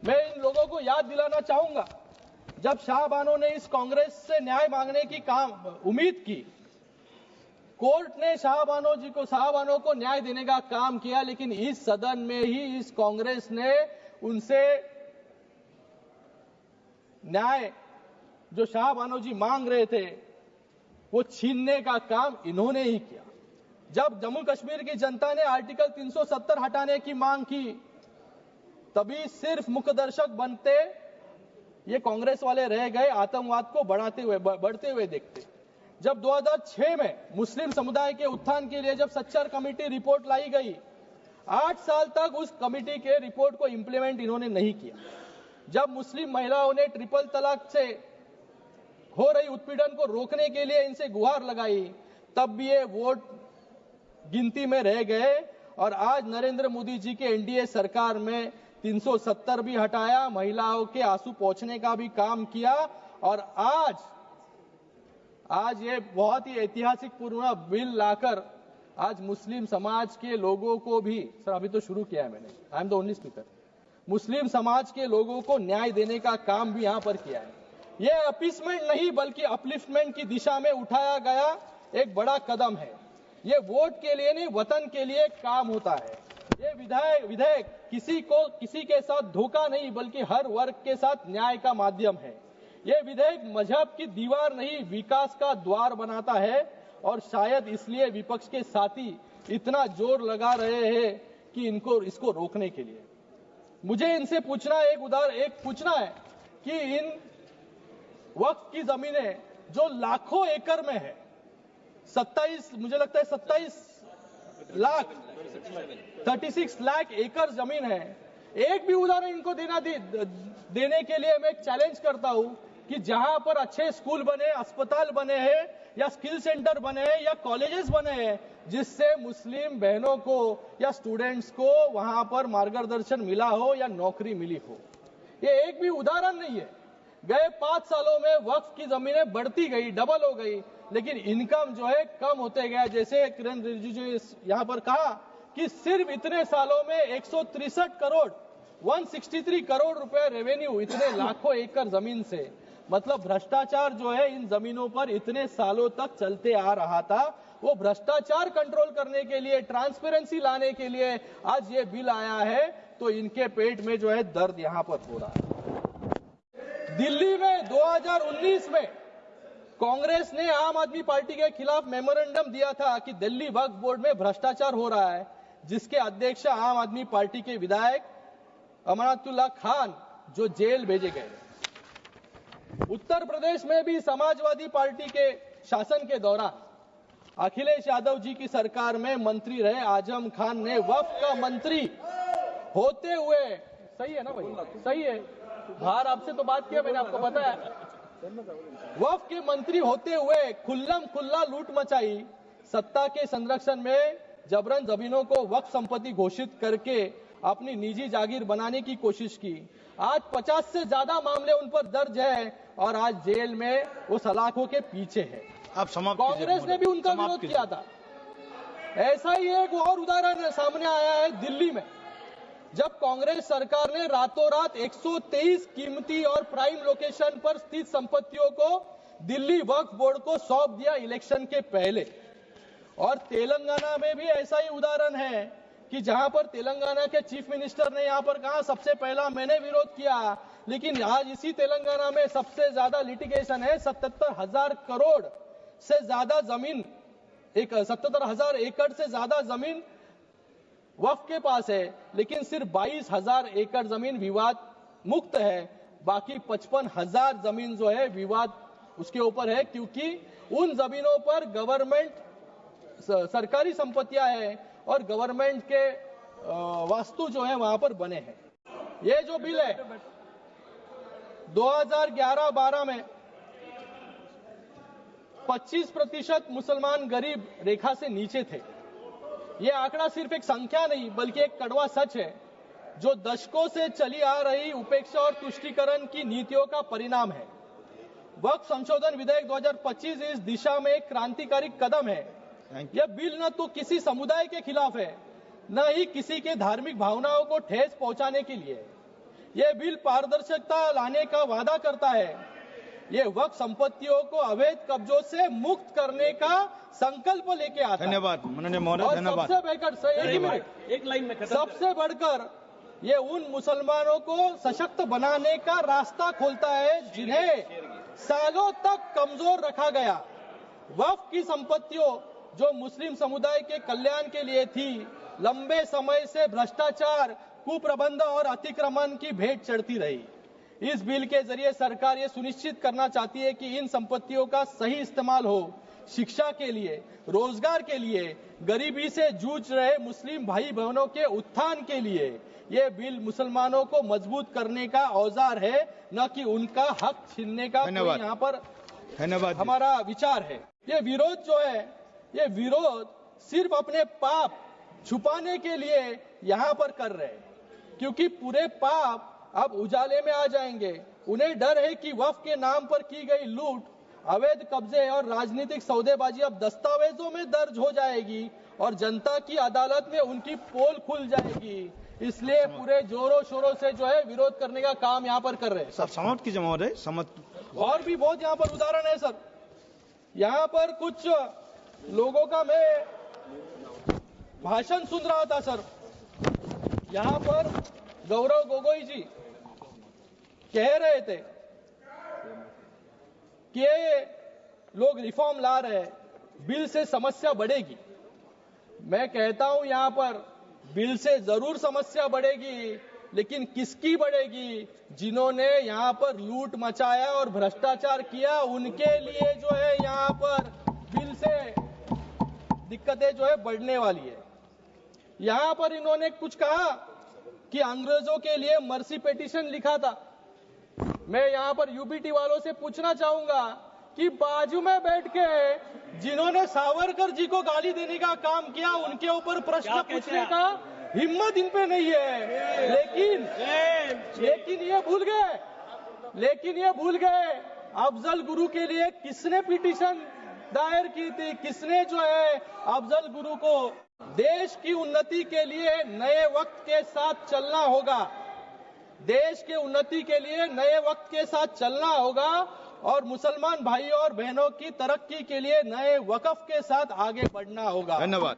मैं इन लोगों को याद दिलाना चाहूंगा, जब शाहबानो ने इस कांग्रेस से न्याय मांगने की उम्मीद की, कोर्ट ने शाहबानो को न्याय देने का काम किया, लेकिन इस सदन में ही इस कांग्रेस ने उनसे न्याय जो शाहबानो जी मांग रहे थे वो छीनने का काम इन्होंने ही किया। जब जम्मू कश्मीर की जनता ने आर्टिकल 370 हटाने की मांग की, तभी सिर्फ मुखदर्शक बनते ये कांग्रेस वाले रह गए, आतंकवाद को बढ़ते हुए देखते। जब 2006 में मुस्लिम समुदाय के उत्थान के लिए जब सच्चर कमेटी रिपोर्ट लाई गई, 8 साल तक उस कमेटी के रिपोर्ट को इंप्लीमेंट इन्होंने नहीं किया। जब मुस्लिम महिलाओं ने ट्रिपल तलाक से हो रही उत्पीड़न को रोकने के लिए इनसे गुहार लगाई, तब भी ये वोट गिनती में रह गए। और आज नरेंद्र मोदी जी के एनडीए सरकार में 370 भी हटाया, महिलाओं के आंसू पोंछने का भी काम किया, और आज ये बहुत ही ऐतिहासिक पूर्ण बिल लाकर आज मुस्लिम समाज के लोगों को भी, सर अभी तो शुरू किया है मैंने, I am the only speaker, Muslim समाज के लोगों को न्याय देने का काम भी यहां पर किया है। ये अपीसमेंट नहीं बल्कि अपलिफ्टमेंट की दिशा में उठाया गया एक बड़ा कदम है। ये वोट के लिए नहीं, वतन के लिए काम होता है। ये विधेयक किसी के साथ धोखा नहीं बल्कि हर वर्ग के साथ न्याय का माध्यम है। ये विधेयक मजहब की दीवार नहीं, विकास का द्वार बनाता है, और शायद इसलिए विपक्ष के साथी इतना जोर लगा रहे हैं कि इसको रोकने के लिए। मुझे इनसे पूछना है कि इन वक्फ की जमीनें जो लाखों एकड़ में है, 36 लाख एकड़ जमीन है, एक भी उदाहरण इनको देने के लिए मैं चैलेंज करता हूं कि जहां पर अच्छे स्कूल बने, अस्पताल बने हैं, या स्किल सेंटर बने हैं, या कॉलेजेस बने हैं, जिससे मुस्लिम बहनों को या स्टूडेंट्स को वहां पर मार्गदर्शन मिला हो या नौकरी मिली हो। ये एक भी उदाहरण नहीं है। गए 5 सालों में वक्फ की जमीनें बढ़ती गई, डबल हो गई, लेकिन इनकम जो है कम होते गया। जैसे किरण रिजिजू यहां पर कहा कि सिर्फ इतने सालों में 163 करोड़ रुपए रेवेन्यू, इतने लाखों एकड़ जमीन से, मतलब भ्रष्टाचार जो है इन जमीनों पर इतने सालों तक चलते आ रहा था, वो भ्रष्टाचार कंट्रोल करने के लिए, ट्रांसपेरेंसी लाने के लिए आज ये बिल आया है, तो इनके पेट में जो है दर्द यहां पर हो रहा है। दिल्ली में 2019 में कांग्रेस ने आम आदमी पार्टी के खिलाफ मेमोरेंडम दिया था कि दिल्ली वक्फ बोर्ड में भ्रष्टाचार हो रहा है, जिसके अध्यक्ष आम आदमी पार्टी के विधायक अमनातुल्लाह खान जो जेल भेजे गए। उत्तर प्रदेश में भी समाजवादी पार्टी के शासन के दौरान अखिलेश यादव जी की सरकार में मंत्री रहे आजम खान ने वक्फ का मंत्री होते हुए, सही है ना भाई, सही है, बाहर आपसे तो बात किया मैंने, आपको बताया, वक्फ के मंत्री होते हुए खुल्लम खुल्ला लूट मचाई, सत्ता के संरक्षण में जबरन जमीनों को वक्फ संपत्ति घोषित करके अपनी निजी जागीर बनाने की कोशिश की। आज 50 से ज्यादा मामले उन पर दर्ज है और आज जेल में वो सलाखों के पीछे है। कांग्रेस ने भी उनका विरोध किया था। ऐसा ही एक और उदाहरण सामने आया है दिल्ली में, जब कांग्रेस सरकार ने रातों रात 123 कीमती और प्राइम लोकेशन पर स्थित संपत्तियों को दिल्ली वक्फ बोर्ड को सौंप दिया इलेक्शन के पहले। और तेलंगाना में भी ऐसा ही उदाहरण है कि जहां पर तेलंगाना के चीफ मिनिस्टर ने यहां पर कहा सबसे पहला मैंने विरोध किया, लेकिन आज इसी तेलंगाना में सबसे ज्यादा लिटिगेशन है। 77,000 करोड़ से ज्यादा जमीन, 77,000 एकड़ से ज्यादा जमीन वक्फ के पास है, लेकिन सिर्फ 22,000 एकड़ जमीन विवाद मुक्त है। बाकी 55,000 जमीन जो है विवाद उसके ऊपर है, क्योंकि उन जमीनों पर गवर्नमेंट सरकारी संपत्तियां हैं और गवर्नमेंट के वास्तु जो है वहां पर बने हैं। ये जो बिल है 2011-12 में 25% मुसलमान गरीब रेखा से नीचे थे। ये आंकड़ा सिर्फ एक संख्या नहीं बल्कि एक कड़वा सच है, जो दशकों से चली आ रही उपेक्षा और तुष्टीकरण की नीतियों का परिणाम है। वक्फ संशोधन विधेयक 2025 इस दिशा में एक क्रांतिकारी कदम है। यह बिल न तो किसी समुदाय के खिलाफ है, न ही किसी के धार्मिक भावनाओं को ठेस पहुंचाने के लिए। ये बिल पारदर्शिता लाने का वादा करता है। ये वक्फ संपत्तियों को अवैध कब्जों से मुक्त करने का संकल्प लेके आता है। धन्यवाद माननीय महोदय, और धन्यवाद। सबसे बढ़कर एक लाइन में सबसे बढ़कर ये उन मुसलमानों को सशक्त बनाने का रास्ता खोलता है जिन्हें सालों तक कमजोर रखा गया। वक्फ की संपत्तियों जो मुस्लिम समुदाय के कल्याण के लिए थी, लंबे समय से भ्रष्टाचार, कुप्रबंध और अतिक्रमण की भेंट चढ़ती रही। इस बिल के जरिए सरकार ये सुनिश्चित करना चाहती है कि इन संपत्तियों का सही इस्तेमाल हो, शिक्षा के लिए, रोजगार के लिए, गरीबी से जूझ रहे मुस्लिम भाई बहनों के उत्थान के लिए। ये बिल मुसलमानों को मजबूत करने का औजार है, न कि उनका हक छीनने का कोई यहाँ पर धन्यवाद हमारा विचार है। ये विरोध जो है, ये विरोध सिर्फ अपने पाप छुपाने के लिए यहाँ पर कर रहे हैं, क्योंकि पूरे पाप अब उजाले में आ जाएंगे। उन्हें डर है कि वक्फ के नाम पर की गई लूट, अवैध कब्जे और राजनीतिक सौदेबाजी अब दस्तावेजों में दर्ज हो जाएगी और जनता की अदालत में उनकी पोल खुल जाएगी। इसलिए पूरे जोरों शोरों से जो है विरोध करने का काम यहाँ पर कर रहे हैं। सर समाप्त कीजिए महोदय, समाप्त। और भी बहुत यहाँ पर उदाहरण है सर। यहाँ पर कुछ लोगों का मैं भाषण सुन रहा था सर। यहाँ पर गौरव गोगोई जी कह रहे थे कि लोग रिफॉर्म ला रहे हैं, बिल से समस्या बढ़ेगी। मैं कहता हूं यहाँ पर बिल से जरूर समस्या बढ़ेगी, लेकिन किसकी बढ़ेगी? जिन्होंने यहाँ पर लूट मचाया और भ्रष्टाचार किया, उनके लिए जो है यहाँ पर बिल से दिक्कतें जो है बढ़ने वाली है। यहाँ पर इन्होंने कुछ कहा कि अंग्रेजों के लिए मर्सी पिटीशन लिखा था। मैं यहाँ पर यूबीटी वालों से पूछना चाहूंगा कि बाजू में बैठ के जिन्होंने सावरकर जी को गाली देने का काम किया, उनके ऊपर प्रश्न पूछने का हिम्मत इन पे नहीं है। लेकिन ये भूल गए अफजल गुरु के लिए किसने पिटीशन दायर की थी, किसने जो है अफजल गुरु को। देश की उन्नति के लिए नए वक्त के साथ चलना होगा। देश के उन्नति के लिए नए वक्त के साथ चलना होगा और मुसलमान भाइयों और बहनों की तरक्की के लिए नए वक्फ के साथ आगे बढ़ना होगा। धन्यवाद।